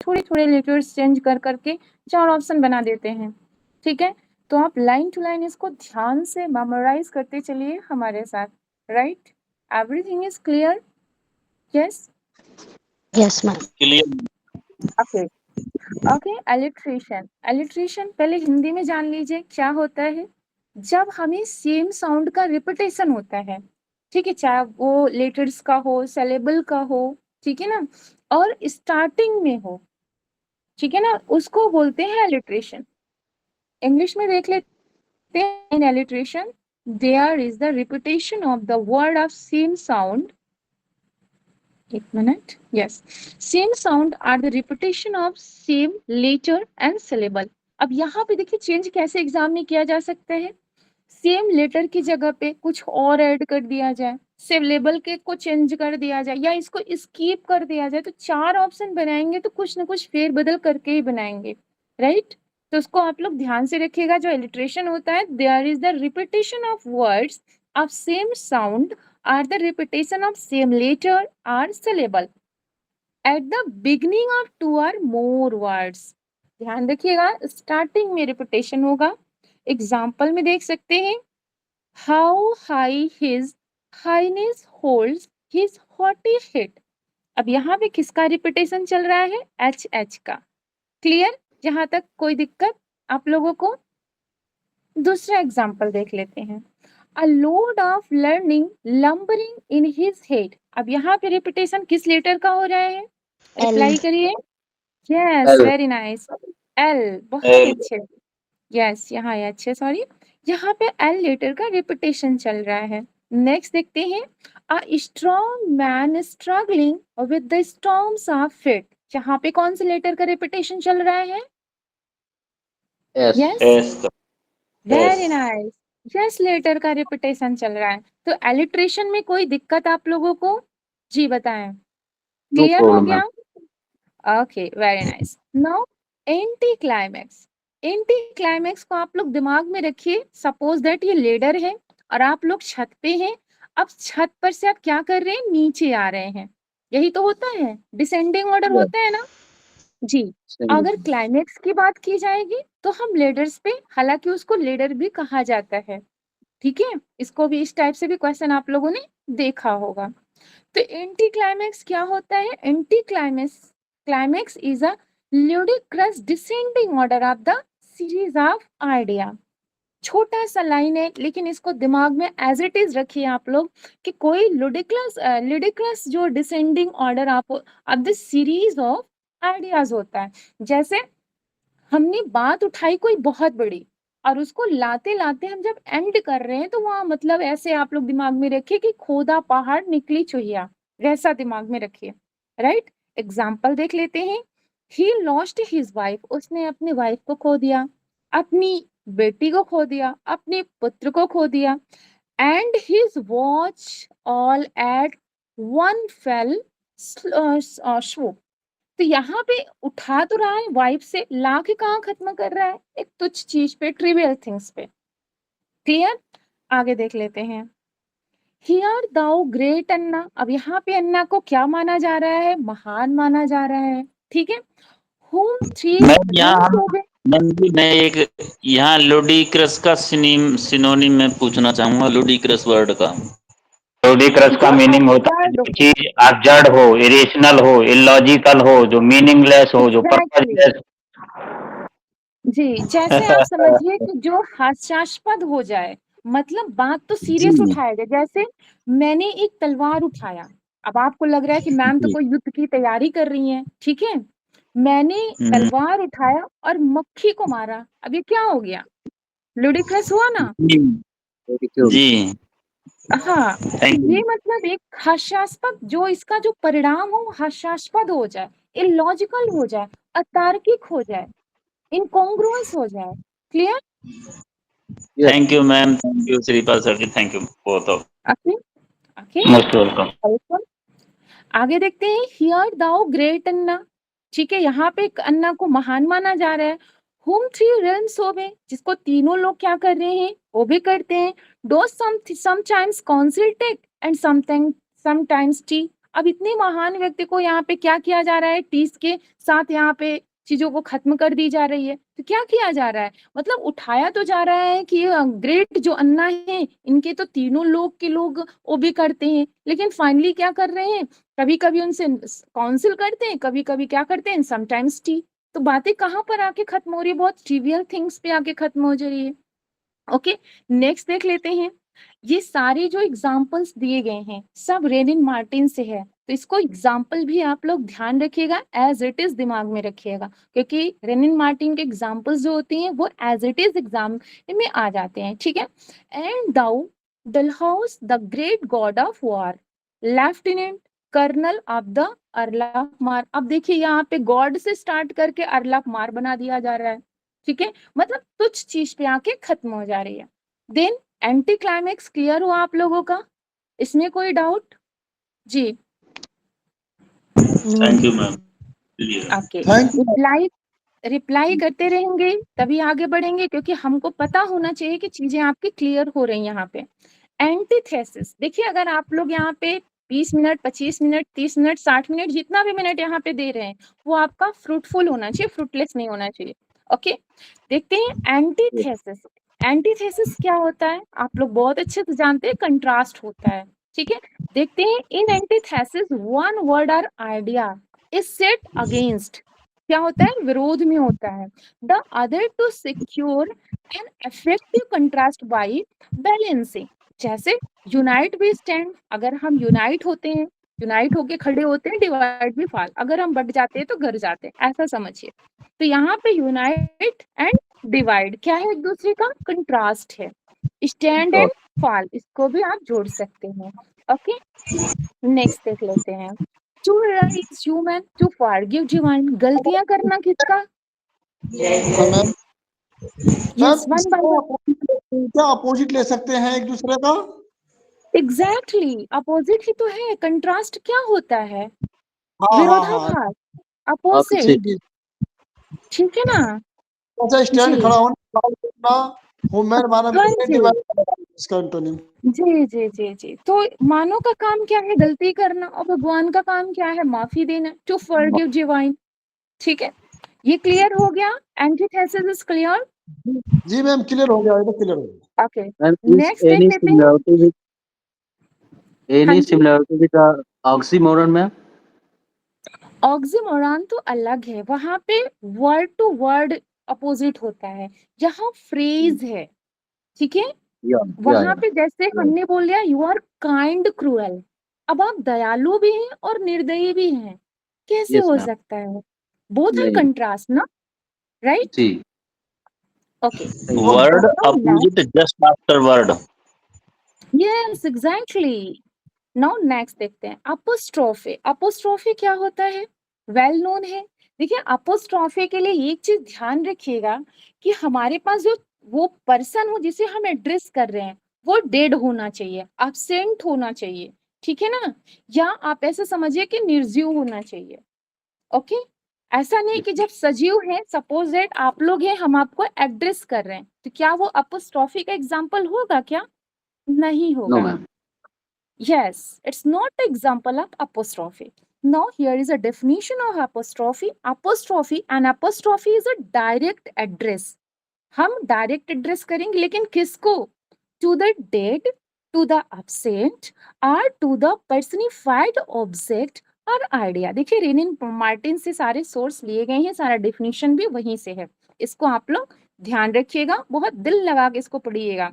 थोड़े थोड़े letters change कर करके 4 ऑप्शन बना देते हैं। ठीक है, तो आप लाइन टू लाइन इसको ध्यान से मेमोराइज करते चलिए हमारे साथ। Right, everything is clear? Yes, yes ma'am. Clear. Okay okay. Alliteration, alliteration पहले हिंदी में जान लीजिए क्या होता है। जब हमें सेम साउंड का रिपीटेशन होता है, ठीक है, चाहे वो लेटर्स का हो, सेलेबल का हो, ठीक है ना, और स्टार्टिंग में हो, ठीक है ना, उसको बोलते हैं एलिट्रेशन। इंग्लिश में देख लेते हैं। In alliteration there is the repetition of the word of same sound. एक minute, yes, same sound are the repetition of same letter and syllable. अब यहाँ पे देखिए चेंज कैसे एग्जाम में किया जा सकता है। सेम लेटर की जगह पे कुछ और ऐड कर दिया जाए, सिलेबल के को चेंज कर दिया जाए, या इसको स्कीप कर दिया जाए, तो 4 ऑप्शन बनाएंगे तो कुछ ना कुछ फेरबदल करके ही बनाएंगे। राइट, तो उसको आप लोग ध्यान से रखिएगा। जो इलिट्रेशन होता है, there is the repetition of words of same sound are the repetition of same letter or syllable at the beginning of 2 or more words. ध्यान रखिएगा, स्टार्टिंग में रिपीटेशन होगा। एग्जाम्पल में देख सकते हैं, how high his highness holds his haughty head. अब यहाँ पे किसका रिपीटेशन चल रहा है? एच का। क्लियर? यहाँ तक कोई दिक्कत आप लोगों को? दूसरा एग्जाम्पल देख लेते हैं, a load of learning lumbering in his head. अब यहाँ पे रिपीटेशन किस लेटर का हो रहा है? रिप्लाई करिए। यस, वेरी नाइस, एल, बहुत ही अच्छे। यस, यहाँ है अच्छे, सॉरी, यहाँ पे एल लेटर का रिपीटेशन चल रहा है। नेक्स्ट देखते हैं, a strong man struggling with the storms of it. यहाँ पे कौन से लेटर का रिपीटेशन चल रहा है? Yes, very nice, yes letter का रिपीटेशन चल रहा है। तो एलिट्रेशन में कोई दिक्कत आप लोगों को? जी बताएं, क्लियर हो गया? Okay, very nice. Now anti climax. Anti climax को आप लोग दिमाग में रखिए। सपोज दैट ये लेडर है और आप लोग छत पे हैं। अब छत पर से आप क्या कर रहे हैं? नीचे आ रहे हैं। यही तो होता है, डिसेंडिंग ऑर्डर होता है ना जी। अगर क्लाइमैक्स की बात की जाएगी तो हम लेडर्स पे, हालांकि उसको लेडर भी कहा जाता है, ठीक है, इसको भी इस टाइप से भी क्वेश्चन आप लोगों ने देखा होगा। तो एंटी क्लाइमैक्स क्या होता है? Anti climax is a ludicrous descending order of the series of idea। छोटा सा लाइन है, लेकिन इसको दिमाग में एज इट इज रखिए आप लोग कि कोई ludicrous जो डिसेंडिंग ऑर्डर आप of the series of ideas होता है। जैसे हमने बात उठाई कोई बहुत बड़ी, और उसको लाते लाते हम जब एंड कर रहे हैं, तो वहां मतलब ऐसे आप लोग दिमाग में रखिए कि खोदा पहाड़ निकली चुहिया, वैसा दिमाग में रखिए। राइट, एग्जाम्पल देख लेते हैं, ही लॉस्ट हिज वाइफ। उसने अपनी वाइफ को खो दिया, अपनी बेटी को खो दिया, अपने पुत्र को खो दिया। And his watch all at one fail swoop। तो यहाँ पे उठा तो रहा है वाइफ से, ला के कहाँ खत्म कर रहा है? एक तुच्छ चीज पे, ट्रिवियल थिंग्स पे। क्लियर? आगे देख लेते हैं, हियर दाउ ग्रेट अन्ना। अब यहाँ पे अन्ना को क्या माना जा रहा है? महान माना जा रहा है, ठीक है। whom three मैं एक यहाँ लुडिक्रस का सिनोनिम में पूछना चाहूंगा। लुडिक्रस वर्ड का, लुडिक्रस का मीनिंग होता है जो चीज अजड़ हो, इरेशनल हो, इलॉजिकल हो, जो मीनिंगलेस हो, जो पर्पसलेस। जी, जैसे आप समझिए कि जो हास्यास्पद हो जाए, मतलब बात तो सीरियस उठाया जाए। जैसे मैंने एक तलवार उठाया, अब आपको लग रहा है कि मैम तो कोई युद्ध की तैयारी कर रही हैं, ठीक है, मैंने तलवार उठाया और मक्खी को मारा। अब ये क्या हो गया? लुडिक्रस हुआ ना? जी, हाँ, तो ये मतलब एक हास्यास्पद, जो इसका जो परिणाम हो हास्यास्पद हो जाए, इलॉजिकल हो जाए, अतार्किक हो जाए, इनकॉन्ग्रुअंस हो जाए। Clear? Thank you ma'am, thank you Shripal sir ji, thank you both of, okay okay, most welcome. आगे देखते हैं, हियर दाउ ग्रेट अन्ना। ठीक है, यहाँ पे अन्ना को महान माना जा रहा है। whom three realms ओबे, जिसको तीनों लोग क्या कर रहे हैं? ओबे करते हैं। Do sometimes consultate and sometimes tea। अब इतने महान व्यक्ति को यहाँ पे क्या किया जा रहा है, टीस के साथ यहाँ पे चीजों को खत्म कर दी जा रही है। तो क्या किया जा रहा है, मतलब उठाया तो जा रहा है कि ग्रेट जो अन्ना है इनके तो तीनों लोग के लोग वो भी करते हैं, लेकिन फाइनली क्या कर रहे हैं, कभी कभी उनसे काउंसिल करते हैं, कभी कभी क्या करते हैं, समटाइम्स टी। तो बातें कहाँ पर आके खत्म हो रही है, बहुत ट्रिवियल थिंग्स पे आके खत्म हो जा रही है। ओके, नेक्स्ट देख लेते हैं। ये सारे जो एग्जाम्पल्स दिए गए हैं सब रेनिन मार्टिन से है, तो इसको एग्जाम्पल भी आप लोग ध्यान रखिएगा, एज इट इज दिमाग में रखिएगा, क्योंकि रेनिन मार्टिन के एग्जाम्पल्स जो होती हैं वो एज इट इज एग्जाम में आ जाते हैं, ठीक है। And thou Dalhousie the great god of war, lieutenant colonel of the earl of Mar. अब देखिए यहाँ पे गॉड से स्टार्ट करके अर्लाफ मार बना दिया जा रहा है, ठीक है, मतलब कुछ चीज पे आके खत्म हो जा रही है। देन एंटी क्लाइमेक्स क्लियर हुआ आप लोगों का, इसमें कोई डाउट? जी thank you ma'am. Okay, reply करते रहेंगे तभी आगे बढ़ेंगे, क्योंकि हमको पता होना चाहिए कि चीजें आपकी क्लियर हो रही हैं यहाँ पे। एंटीथेसिस, देखिए अगर आप लोग यहाँ पे 20 मिनट 25 मिनट 30 मिनट 60 मिनट जितना भी मिनट यहाँ पे दे रहे हैं वो आपका फ्रूटफुल होना चाहिए, फ्रूटलेस नहीं होना चाहिए। ओके, देखते हैं एंटीथेसिस। एंटीथेसिस क्या होता है, आप लोग बहुत अच्छे से जानते हैं, कंट्रास्ट होता है, ठीक है। देखते हैं, इन एंटीथेसिस वन वर्ड और आइडिया इज सेट अगेंस्ट, क्या होता है, विरोध में होता है, the other to secure an effective contrast by balancing. जैसे यूनाइट भी स्टैंड, अगर हम यूनाइट होते हैं, यूनाइट होके खड़े होते हैं, डिवाइड भी फॉल, अगर हम बढ़ जाते हैं तो गिर जाते हैं, ऐसा समझिए। तो यहाँ पे यूनाइट एंड डिवाइड क्या है, एक दूसरे का कंट्रास्ट है। स्टैंड एंड फॉल, इसको भी आप जोड़ सकते हैं। ओके, नेक्स्ट देख लेते हैं। To err is human to forgive divine, गलतियां करना किसका, ma'am yes one by one, क्या अपोजिट ले सकते हैं एक दूसरे का? एग्जैक्टली अपोजिट ही तो है, कंट्रास्ट क्या होता है, हाँ हाँ विरोधाभास, अपोजिट, ठीक है ना। अच्छा, स्टैंड जी खड़ा होना, वुमेन माना हाँ जी इसका एंटोनिम। जी जी जी जी, तो मानव का काम क्या है, गलती करना, और भगवान का काम क्या है, माफी देना, टू फॉरगिव डिवाइन, ठीक है। ये क्लियर हो गया, एंटीथेसिस इज क्लियर। जी मैम, क्लियर हो गया, ये तो क्लियर हो गया। ओके, नेक्स्ट देख लेते हैं। हाँ Any जी, similarity with oxymoron में? ऑक्सीमोरॉन तो अलग है, वहां पे वर्ड टू वर्ड अपोजिट होता है, जहाँ फ्रेज है, ठीक है। वहां पे जैसे हमने बोल दिया यू आर काइंड क्रूएल, अब आप दयालु भी हैं और निर्दयी भी हैं, कैसे Yes, हो ma'am. सकता है, बोथ आर नहीं। कंट्रास्ट ना, राइट। जी। Okay, word opposite just after word. Yes exactly. Now next देखते हैं, अपोस्ट्रोफे। अपोस्ट्रोफे क्या होता है, वेल नोन है। देखिए अपोस्ट्रोफे के लिए एक चीज ध्यान रखिएगा कि हमारे पास जो वो पर्सन हो जिसे हम एड्रेस कर रहे हैं वो डेड होना चाहिए, एब्सेंट होना चाहिए, ठीक है ना, या आप ऐसे समझिए कि निर्जीव होना चाहिए। ओके, ऐसा नहीं कि जब सजीव है, सपोज दैट आप लोग हैं, हम आपको एड्रेस कर रहे हैं, तो क्या वो अपोस्ट्रोफी का एग्जाम्पल होगा क्या, नहीं No, होगा। ma'am. Yes, it's not the example of apostrophe. Now here is a definition of apostrophe. Apostrophe, an apostrophe is a direct address. हम direct address करेंगे, लेकिन किसको, to the dead, to the absent, or to the personified object or idea। देखिए rennin Martin से सारे source लिए गए हैं, सारा डेफिनेशन भी वहीं से है, इसको आप लोग ध्यान रखिएगा, बहुत दिल लगा के इसको पढ़िएगा।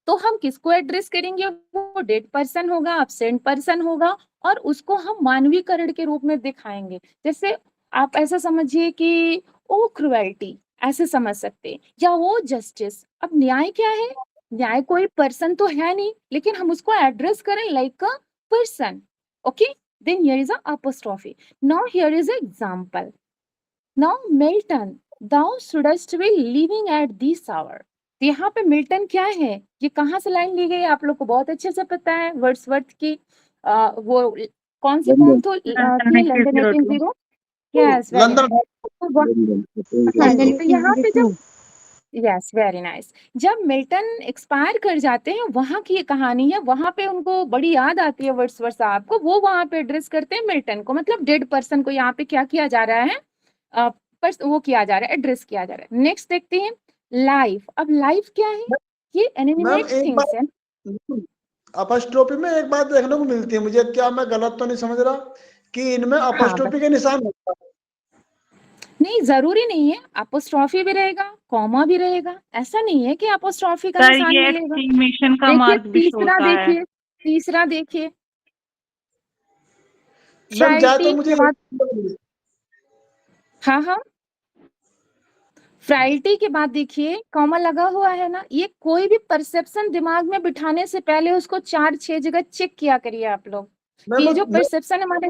तो हम किसको एड्रेस करेंगे, वो डेड पर्सन होगा, अब्सेंट पर्सन होगा, और उसको हम मानवीकरण के रूप में दिखाएंगे। जैसे आप ऐसा समझिए कि ओ क्रुएल्टी, ऐसे समझ सकते हैं, या वो जस्टिस। अब न्याय क्या है, न्याय कोई पर्सन तो है नहीं, लेकिन हम उसको एड्रेस करें like a person. Okay, then here is a apostrophe. Now here is an example. Now Milton, thou shouldst be living at this hour. तो यहाँ पे मिल्टन क्या है, ये कहाँ से लाइन ली गई है, आप लोग को बहुत अच्छे से पता है, वर्ड्सवर्थ की वो कौन सी पोम थी, London 1802। Yes very London nice. हाँ जी, तो यहाँ पे जब यस, वेरी नाइस। जब मिल्टन एक्सपायर कर जाते हैं, वहाँ की ये कहानी है, वहाँ पे उनको बड़ी याद आती है वर्ड्सवर्थ साहब को, वो वहाँ पे एड्रेस करते हैं मिल्टन को, मतलब डेड पर्सन को यहाँ पे क्या किया जा रहा है, वो किया जा रहा है, एड्रेस किया जा रहा है। नेक्स्ट देखते हैं लाइफ। अब लाइफ क्या है? ये मैम एनिमेट एक थिंग्स है। बात अपस्ट्रोफी में एक बात देखने को मिलती है मुझे, क्या मैं गलत तो नहीं समझ रहा कि इनमें हाँ, अपस्ट्रोफी के निशान होता है? नहीं जरूरी नहीं है, अपोस्ट्रोफी भी रहेगा, कॉमा भी रहेगा, ऐसा नहीं है कि अपोस्ट्रोफी का सर निशान ये मिलेगा। एक्सक्लेमेशन का देखिए मार्क भी शो तीसरा, होता है। देखिए तीसरा, देखिए मैम ज्यादातर फ्राइटी मुझे के बाद, हाँ हाँ, फ्राइटी के बाद देखिए कॉमा लगा हुआ है ना, ये कोई भी परसेप्शन दिमाग में बिठाने से पहले उसको 4-6 जगह चेक किया करिए आप लोग, मैम कि वो जो परसेप्शन हमारे,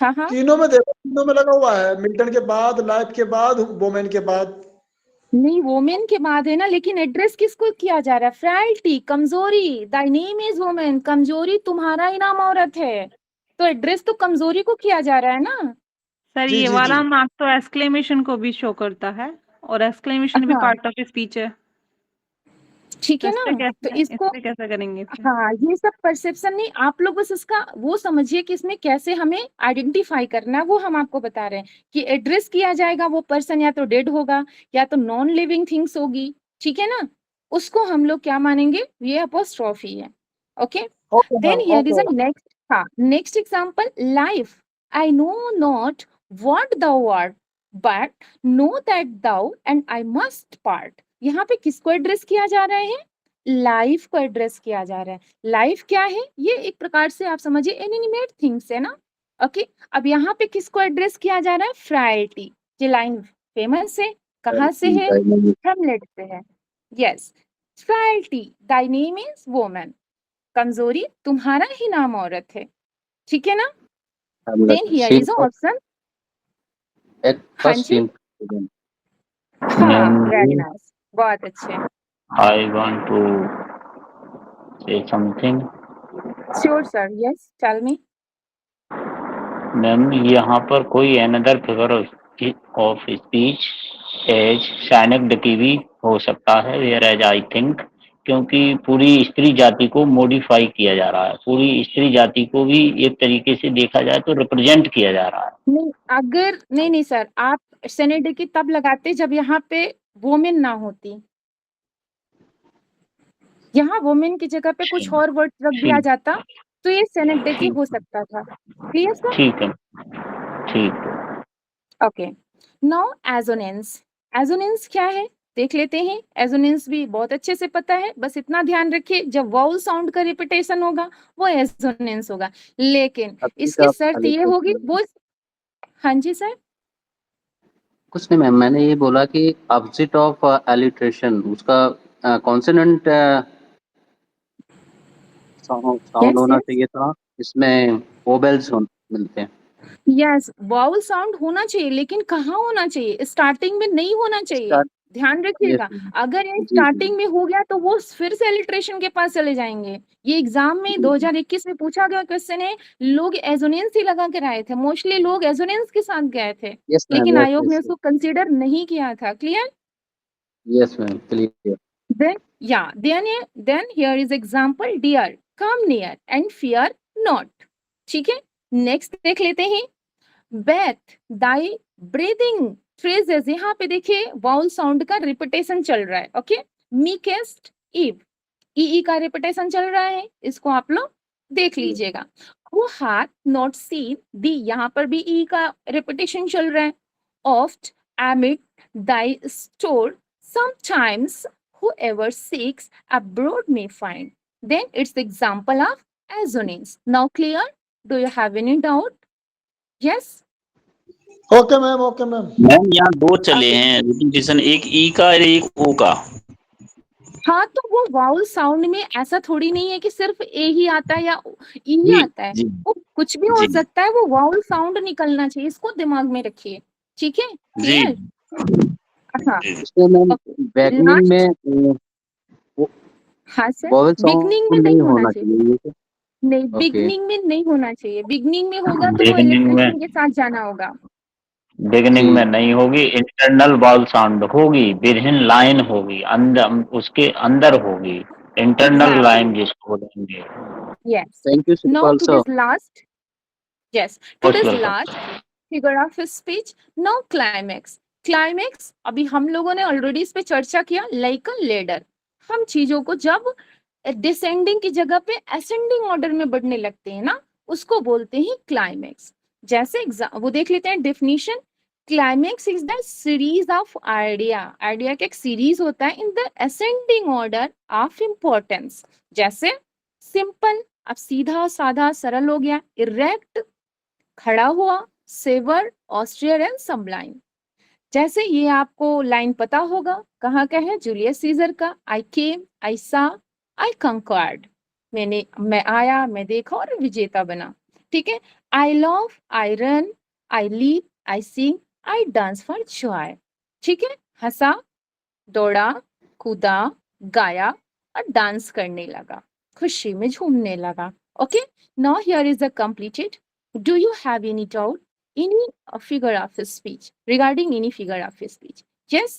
हाँ हाँ, तीनों में देखो, तीनों में लगा हुआ है, मिल्टन के बाद, लाइफ के बाद, वोमेन के बाद। नहीं वोमेन के बाद है ना, लेकिन एड्रेस किसको किया जा रहा है? फ्राइटी, कमजोरी, दाई नेम इज वोमेन, कमजोरी तुम्हारा ही नाम औरत है, तो एड्रेस तो कमजोरी को किया जा रहा है ना। सर जी ये जी वाला जी। मार्क तो एक्सक्लेमेशन को भी शो करता है, और एक्सक्लेमेशन भी हाँ पार्ट ऑफ स्पीच है। ठीक तो है इस पे ना, तो कैसे इसको, करेंगे फिर? हाँ ये सब परसेप्शन नहीं, आप लोग बस इसका वो समझिए कि इसमें कैसे हमें आइडेंटिफाई करना है, वो हम आपको बता रहे हैं कि एड्रेस किया जाएगा, वो पर्सन या तो डेड होगा या तो नॉन लिविंग थिंग्स होगी, ठीक है ना, उसको हम लोग क्या मानेंगे? ये अपोस्ट्रोफी है। Okay, okay then ma'am, here is a okay. Next, हाँ next example, life. I know not what thou art, but know that thou and I must part. यहाँ पे किसको एड्रेस किया जा रहा है? लाइफ को एड्रेस किया जा रहा है। लाइफ क्या है? ये एक प्रकार से आप समझिए इनएनिमेट थिंग्स है ना। ओके, अब यहाँ पे किसको एड्रेस किया जा रहा है? फ्राइटी। ये लाइन फेमस है, कहाँ से है? हेमलेट से है। Yes, frailty thy name is woman, कमजोरी तुम्हारा ही नाम औरत है, ठीक है ना। देन हियर इज ऑप्शन, हाँ फर्स्ट जी, सीन। हाँ मैम वेरी नाइस, बहुत अच्छे, I want to say something. Sure sir, yes tell me. Ma'am यहाँ पर कोई another figure of speech as synecdoche हो सकता है, वेयर एज आई थिंक, क्योंकि पूरी स्त्री जाति को मॉडिफाई किया जा रहा है, पूरी स्त्री जाति को भी एक तरीके से देखा जाए तो रिप्रेजेंट किया जा रहा है। नहीं अगर नहीं नहीं सर, आप सेनेडिकी तब लगाते जब यहाँ पे वोमेन ना होती, यहाँ वोमेन की जगह पे कुछ और वर्ड रख दिया ठीक जाता तो ये सेनेडिकी ठीक हो सकता था। Clear sir? ठीक है, ठीक है। Okay, now assonance. एजोनेंस क्या है देख लेते हैं। एजोनेंस भी बहुत अच्छे से पता है, बस इतना ध्यान रखिए जब वाउल साउंड का रिपीटेशन होगा वो एजोनेंस होगा, लेकिन इसकी शर्त ये होगी वो, हाँ जी सर, कुछ नहीं मैम, मैंने ये बोला कि ऑपोजिट ऑफ एलिट्रेशन उसका कॉन्सोनेंट साउंड यस होना यस चाहिए था, इसमें वोवेल्स मिलते हैं। यस, वाउल साउंड होना चाहिए, लेकिन कहाँ होना चाहिए? स्टार्टिंग में नहीं होना चाहिए, स्टार्ट। ध्यान यस रखिएगा। मैम। अगर ये जी जी स्टार्टिंग में हो गया तो वो फिर से एलिट्रेशन के पास चले जाएंगे। ये एग्जाम में जी 2021 में पूछा गया क्वेश्चन है, लोग एजोनेंस ही लगा कर आए थे, मोस्टली लोग एजोनेंस के साथ गए थे, यस मैम। लेकिन यस आयोग ने यस उसको कंसीडर नहीं किया था। Clear? Yes ma'am, clear. Then, yeah, then here is example, dear, come near and fear not. ठीक है, नेक्स्ट देख लेते हैं, बेथ दाई ब्रीदिंग फ्रेजेस। यहाँ पे देखिए वाउल साउंड का रिपीटेशन चल रहा है। ओके, मीकेस्ट इव, ई का रिपीटेशन चल रहा है, इसको आप लोग देख लीजिएगा। वो हाथ नॉट सीन दी, यहाँ पर भी ई का रिपीटेशन चल रहा है। Oft amid thy store sometimes whoever seeks abroad may find. Then it's the example of assonance. Now clear? Do you have any doubt? Yes? Okay ma'am, okay ma'am. Ma'am यहाँ दो चले Okay. हैं repetition, एक ई का और एक ओ का। हाँ तो वो वाउल साउंड में ऐसा थोड़ी नहीं है कि सिर्फ ए ही आता है या ई ही जी आता है, जी वो कुछ भी हो जी सकता है, वो वाउल साउंड निकलना चाहिए, इसको दिमाग में रखिए, ठीक है? जी क्लियर? हाँ, इसमें मैम okay. बैकनिंग Last, में हाँ सर, वोवेल बिगनिंग में साउंड नहीं नहीं होना होना चाहिए, चाहिए। नहीं ओके। बिगनिंग में नहीं होना चाहिए, बिगनिंग में होगा तो वो बिगनिंग में इलेक्ट्रिशियन के साथ जाना होगा। बिगिनिंग जी। में नहीं होगी, इंटरनल वॉवल साउंड होगी, विदिन लाइन होगी, अंदर उसके अंदर होगी, इंटरनल Exactly. लाइन जिसको बोलेंगे। Yes. Thank you, Now Shirpal sir. today's last. Yes. Most Today's welcome. last figure of speech. Now climax. Climax अभी हम लोगों ने ऑलरेडी इस पे चर्चा किया, like a ladder. हम चीजों को जब डिसेंडिंग की जगह पे असेंडिंग ऑर्डर में बढ़ने लगते हैं ना, उसको बोलते हैं क्लाइमेक्स। जैसे वो देख लेते हैं definition. Climax is the series of idea. Idea का एक सीरीज होता है in the ascending order of importance. जैसे सिंपल, अब सीधा साधा सरल हो गया। इरेक्ट, खड़ा हुआ। Severe, austere and sublime. जैसे ये आपको लाइन पता होगा, कहाँ का है? जूलियस सीजर का। आई केम, आई सा, आई कंक्वार्ड। मैं आया, मैं देखा और विजेता बना। ठीक है। I love, I run, I live, I sing, I dance for joy. ठीक है। हंसा, दौड़ा, कूदा, गाया और डांस करने लगा, खुशी में झूमने लगा। Okay, now here is the completed. Do you have any doubt any figure of speech, regarding any figure of speech? Yes?